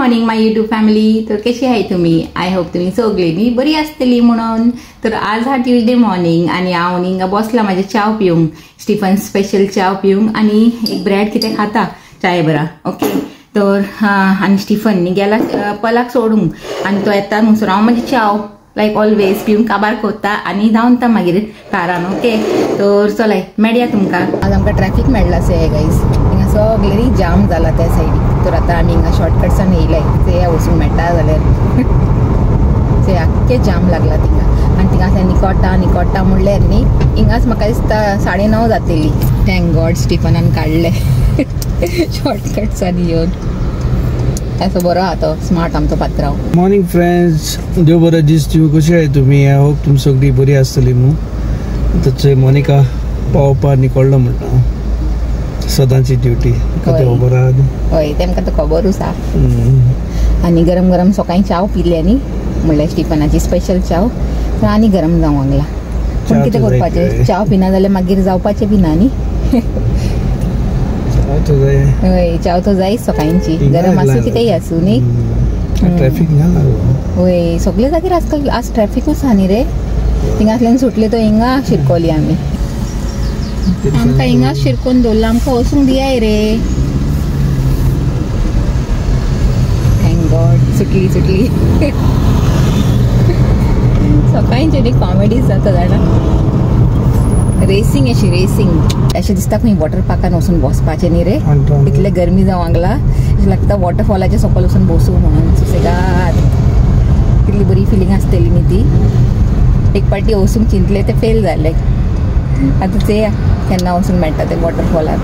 Morning माय YouTube family. तर कशी आहे तुम्ही? आय होप तुम्ही सगळींनी बरी आसतली म्हणून. तर आज हा ट्यूजडे मॉर्निंग आणि हांव हिंगा बसला माझे चाव पिवंक, स्टीफन स्पेशल चाव पिवंक आणि एक ब्रेड कितें खाता चाये बरा. ओके. तर आणि स्टीफन गेला पलाक सोडूंक आणि तो येता म्हणसर हांव माझे चाव लायक ऑलवेज पिवंक काबार करता आणि धांवता मागीर कारान. ओके. तर चलाय मेळया तुमकां. आज आमकां ट्रॅफिक मेळ्ळा से गायज. हिंगा सगळी जाम जाला त्या सायडीक. तर आता आमी हिंगा शॉर्टकट्सान येयलाय ते वचूंक मेळटा जाल्यार ते आख्खे जाम लागला थिंगा. आनी थिंगा निकोट्टा म्हणल्यार न्ही हिंगाच म्हाका दिसता 9:30 जातली. थँक गॉड स्टीफनान काडले शॉर्टकट्सान येवन. असो बरो आहा तो स्मार्ट आमचो पात्रांव. मॉर्निंग फ्रेंड्स, देव बरो दीस दिवं. कशी आहे तुम्ही? आय होप तुमी सगळीं बरी आसतली न्हू. थंय मोनिका पावोवपा निकोळ्ळो म्हणटा सदांची ड्युटी. खबर आहा? हय, तेमकां तो खबरूच आहा. आनी गरम गरम सकाळीं चाव पिले न्ही म्हणल्यार स्टीफनाची स्पेशल चाव. तर आनी गरम जावंक लागला. पूण कितें करपाचें, चाव पिना जाल्यार मागीर जावपाचें बी ना न्ही. हय, चाव तो जायच सकाळींची. गरम आसूं कितेंय आसूं न्ही. ट्रॅफिक हय, सगळे जाग्यार आजकाल आज ट्रॅफिकूच आहा न्ही रे. थिंगांतल्यान सुटले तो हिंगा शिरकोली आमी. आमकां हिंगा शिरकोवन दवरला. आमकां वचूंक दियाय रे. थँक गॉड सुटली सकाळींची न्ही कॉमेडीज जाता जाणा. रेसींग अशें दिसता खंय वॉटर पार्कान वचून बसपाचें न्ही रे. इतले गरमी जावंक लागला. अशें लागता वॉटरफॉलाच्या सकयल वचून बसूं म्हणून सुसेगाद. कितली बरी फिलींग आसतली न्ही ती. एक पाटी वचूंक चिंतले ते फेल जाले. आतां ते केन्ना वचूंक मेळटा ते वॉटरफॉलाक.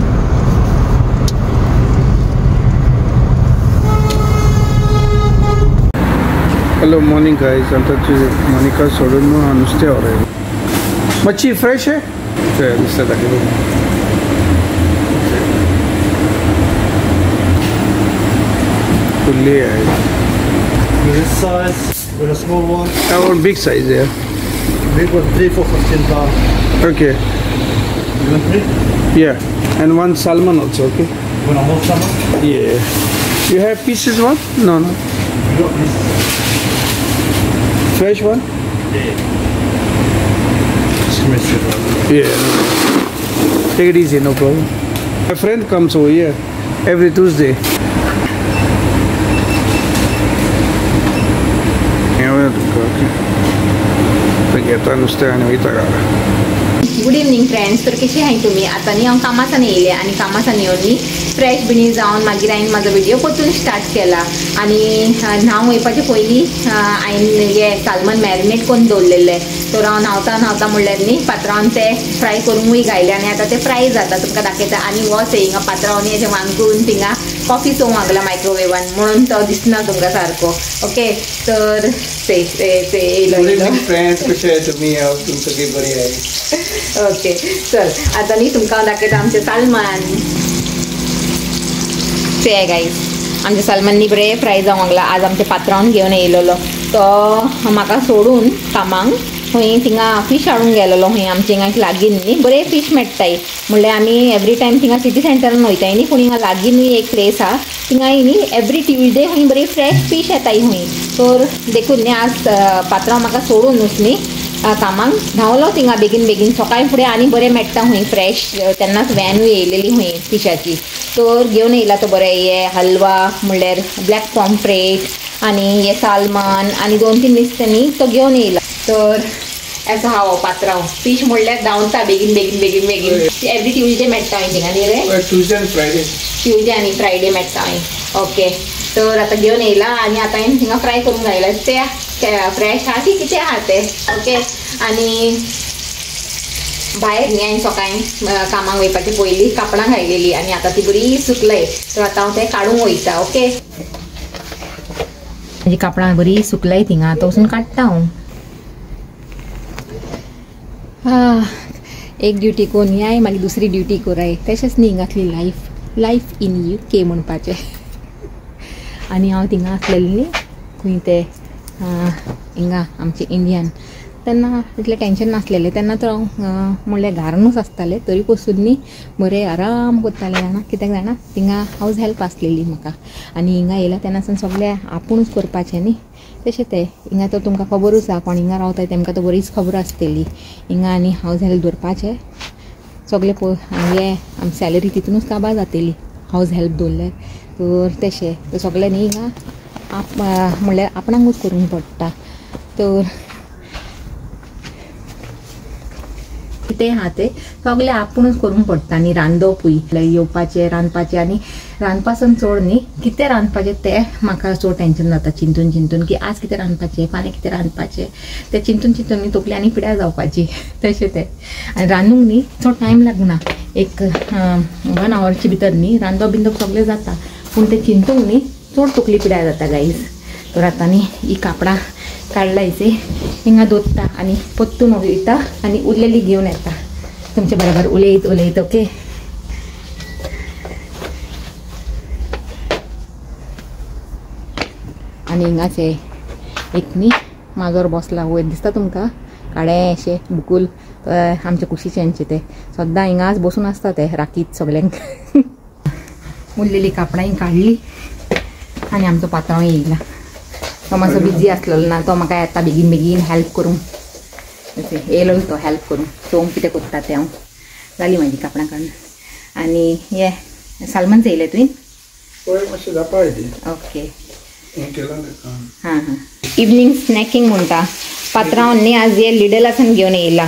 Hello morning guys. आतांची मोनिका सोडून न्हू नुस्तें व्हराय. मच्छी फ्रेश आहे नुस्तें दाखयलो. कुल्ली आहे. This size with a small one. I want big size, yeah. Big one, 3 for £15. Okay. You want 3? Yeah. And one salmon also, okay? You want a whole salmon? Yeah. You have pieces one? No. You got this? Fresh one? Yeah. Just miss it. Yeah. Take it easy, no problem. My friend comes over here every Tuesday. Good evening friends. तर कशी आहे तुम्ही? आता न्ही हांव कामासान येयले आणि कामासान येवन न्ही फ्रेश बिनी जावन मागीर हांवें म्हाजो व्हिडिओ परतून स्टार्ट केला. आणि न्हांव वयपाचे पयलीं हांवें हे सालमन मॅरिनेट करून दवरलेले. तर हांव न्हांवता म्हणल्यार न्ही पात्रांवान ते फ्राय करूंकूय घायले आनी आतां ते फ्राय जाता तुमकां दाखयता. आनी हो से हिंगा पात्रांवांनी अशें वांकून थिंगा कॉफी सोंग लागला मायक्रोवेवान म्हणून तो दिसना तुमकां सारको. ओके. तर ते फ्रेंड्स कशे आहे तुम्ही? तुमचं काही बरी आहे? ओके. चल आता न्ही तुमकां दाखयता आमचे सालमन. ते गाईज आमचे सालमन न्ही बरे फ्राय जावंक लागला. आज आमच्या पात्रांवान घेवन येयलेलो. तो म्हाका सोडून कामांक खंय थिंगा फीश हाडूंक गेलेलो. खंय आमचे हिंगा लागीं न्ही बरे फीश मेळटाय म्हणल्यार आमी एवरी टायम थिंगा सिटी सेंटरान वयताय न्ही. पूण हिंगा लागीं एक प्लेस आहा थिंगा न्ही एवरी ट्युजडे खंय बरी फ्रेश फीश येताय खंय. तर देखून न्ही आज पात्रांव म्हाका सोडूनच न्ही कामांक धांवलो थिंगा बेगीन सकाळीं फुडें आनी बरें मेळटा खंय फ्रेश. तेन्नाच वॅनूय येयलेली खंय फिशाची. तर घेवन येयला तो बरें हे हलवा म्हणल्यार ब्लॅक पॉम्फ्रेट आणि हे सालमन आणि 2-3 नुस्तें न्ही तो घेवन येयला. तर असो हा पात्रांव फीश म्हणल्यार धांवता बेगीन. एवरी ट्युजडे मेळटा हांवें थिंगा न्ही रे. ट्युजडे आनी फ्रायडे मेळटा हांवें. ओके. तर आतां घेवन येयला आनी आतां हांवें थिंगा फ्राय करून घायला. ते फ्रेश आहा की कितें आहा ते. ओके. आनी भायर न्ही हांवें सकाळीं कामाक वयपाचे पयलीं कापडां घायलेलीं आनी आतां ती बरी सुकलय. तर आतां हांव ते काडूंक वयता. ओके. म्हजी कापडां बरी सुकलय थिंगा. आतां वचून काडटा हांव. एक ड्युटी करून याय मागीर दुसरी ड्युटी कराय. तशेंच न्ही हिंगातली लायफ इन UK म्हणपाचें. आनी हांव थिंगा आसलेली न्ही खंय ते हिंगा आमचे इंडियान. तेन्ना तितलें टेंशन नासलेलें तेन्ना तर म्हणल्यार घारणूच आसतालें तरी पासून न्ही बरें आराम करतालें जाणा कित्याक जाणा थिंगा हावज हेल्प आसलेली म्हाका आनी हिंगा येयला तेन्नासून सगळें आपुणूच करपाचें न्ही तशें तें हिंगा तर तुमकां खबरूच आसा कोण हिंगा रावता तेमकां तर बरीच खबर आसतली हिंगा आनी हावज हेल्प दवरपाचें सगळें हे आमची सॅलरी तितूनच काबार जातली हावज हेल्प दवरल्यार तर तशें तर सगळें न्ही हिंगा म्हणल्यार आपणाकूच करूंक पडटा तर कितें आहा तें सगळें आपुणूच करूंक पडटा न्ही रांदपूय येवपाचें रांदपाचें आनी रांदपासून चड न्ही कितें रांदपाचें तें म्हाका चड टेंशन जाता चिंतून की आज कितें रांदपाचें फाल्यां कितें रांदपाचें तें चिंतून न्ही तकली आनी पिड्यार जावपाची तशें तें आनी रांदूंक न्ही चड टायम लागना एक 1 आवरचे भितर न्ही रांदप बिंदप सगळें जाता पूण तें चिंतूंक न्ही चड तकली पिड्यार जाता गाईज तर आतां न्ही ही कापडां काडलायचे हिंगा दोत्ता आनी पत्तून उडयता आनी उरलेली घेवन येता तुमचे बरोबर उलयत ओके आनी हिंगाचे एक न्ही माजोर बसला वयर दिसता तुमकां काळें अशें बुकूल आमचे कुशीचेंचे ते सद्दां हिंगाच बसून आसता ते राखीत सगल्यांक उरलेली कापडां काडली आनी आमचो पात्रांव येयला तो मातसो बिजी आसलेलो ना तो म्हाका येता बेगीन बेगीन हेल्प करूंक येयलो तो हेल्प करूंक चोवंक कितें करता तें हांव जाली म्हाजी कापडां काडून आनी हे सालमन येयले तुवें ओके हां हां इवनिंग स्नॅकिंग म्हणटा पात्रांव न्ही आज हे लिडलासान घेवन येयला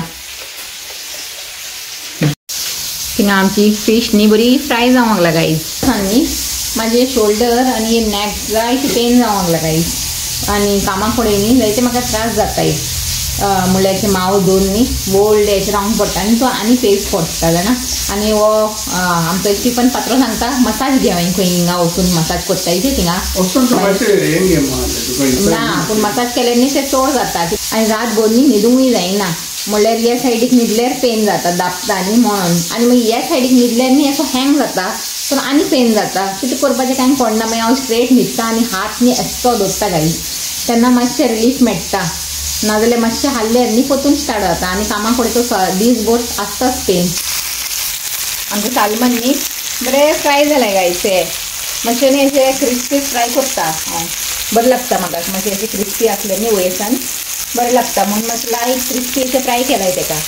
थिंगा आमची फिश न्ही बरी फ्राय जावंक लागला गाईज न्ही म्हाजे शोल्डर आनी हे नॅक जायते पेन जावंक लागला गाईज आनी कामाक फुडें न्ही जायते म्हाका त्रास जाताय म्हणल्यार अशें माव दोन न्ही बोल्ड हेचे रावंक पडटा आनी तो आनी पेज पडटा जाणा आनी हो आमचो स्टीफन पात्रो सांगता मसाज घेवं खंय हिंगा वचून मसाज करता इथे थिंगा ना पूण मसाज केल्यार न्ही तें चड जाता आनी रातभर न्ही न्हिदूंकय जायना म्हणल्यार ह्या सायडीक न्हिदल्यार पेन जाता दापता न्ही म्हणून आनी मागीर ह्या सायडीक न्हिदल्यार न्ही असो हँग जाता पूण आनी पेन जाता कितें करपाचें कांय पडना मागीर हांव स्ट्रेट न्हिदता आनी हात न्ही असो दवरता गाई तेन्ना मातशें रिलीफ मेळटा नाजाल्यार मातशें हाल्ल्यार न्ही परतून स्टार्ट जाता आनी कामाक फुडें तो दीसभर आसताच पेन आमचें सालमन न्ही बरें फ्राय जालें गायचे मातशें न्ही अशें क्रिस्पी फ्राय करता हांव बरें लागता म्हाका मातशें अशें क्रिस्पी आसलें न्ही वयसान बरें लागता म्हणून मातशें लायक क्रिस्पी अशें फ्राय केलाय तेका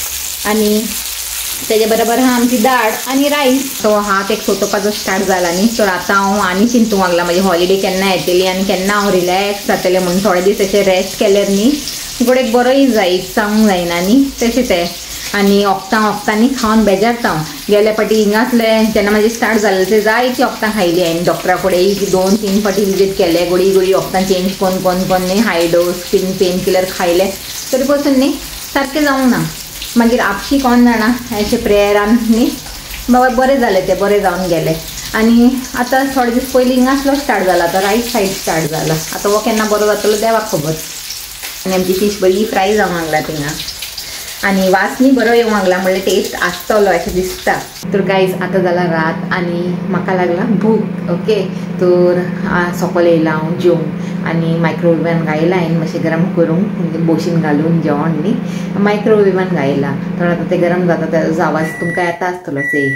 आनी तेजे बरोबर हा आमची दाळ आनी रायस तो हात एक सोंतोवपाचो स्टार्ट जाला न्ही तर आतां हांव आनी चिंतूंक लागला म्हाजी हॉलिडे केन्ना येतली आनी केन्ना हांव रिलॅक्स जातलें म्हणून थोडे दीस अशें रेस्ट केल्यार न्ही गोडेक बरोय जायत जावंक जायना न्ही तशें तें आनी वखदांनी खावन बेजारता हांव गेल्या फाटी हिंगासले जेन्ना म्हाजें स्टार्ट जालें तें जायतीं वखदां खायलीं हांवें डॉक्टरा कडेन 2-3 फाटी विजीट केले घडी वखदां चेंज कोन्न न्ही हाय डोस पेन किलर खायले तरी पासून न्ही सारकें जावंक ना मागीर आपशी कोण जाणा अशें प्रेयरान न्ही बाबा बरें जालें तें बरें जावन गेलें आनी आतां थोडे दीस पयलीं हिंगासलो स्टार्ट जाला आतां रायट सायड स्टार्ट जाला आतां हो केन्ना बरो जातलो देवाक खबर आनी आमची फिश बरी फ्राय जावंक लागला थिंगा आनी वास न्ही बरो येवंक लागला म्हणल्यार टेस्ट आसतलो अशें दिसता तर गायज आतां जाला रात आनी म्हाका लागला भूक ओके तर सकयल येयला हांव जेवंक आनी मायक्रोवेवान घायला हांवें मातशें गरम करूंक बोशीन घालून जेवण न्ही मायक्रोवेवान घायला तर आतां तें गरम जाता तेजो आवाज तुमकां येता आसतलो से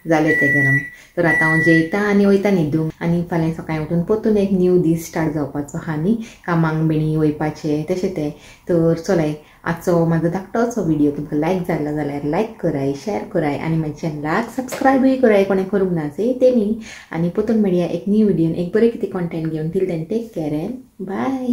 जालें तें गरम तर आतां हांव जेयता आनी वयता न्हिदूंक आनी फाल्यां सकाळीं उठून परतून एक न्यू दीस स्टार्ट जावपाचो आहा न्ही कामांक बिणी वयपाचें तशें तें तर चलय आजचो म्हाजो धाकटोसो व्हिडिओ तुमकां लायक जालो जाल्यार लायक कराय शेअर कराय आनी म्हाज्या चॅनलाक सबस्क्रायबूय कराय कोणें करूंक ना तेमी आनी परतून मेळया एक न्यू व्हिडिओन एक बरें कितें कॉन्टेंट घेवन till then take care and bye.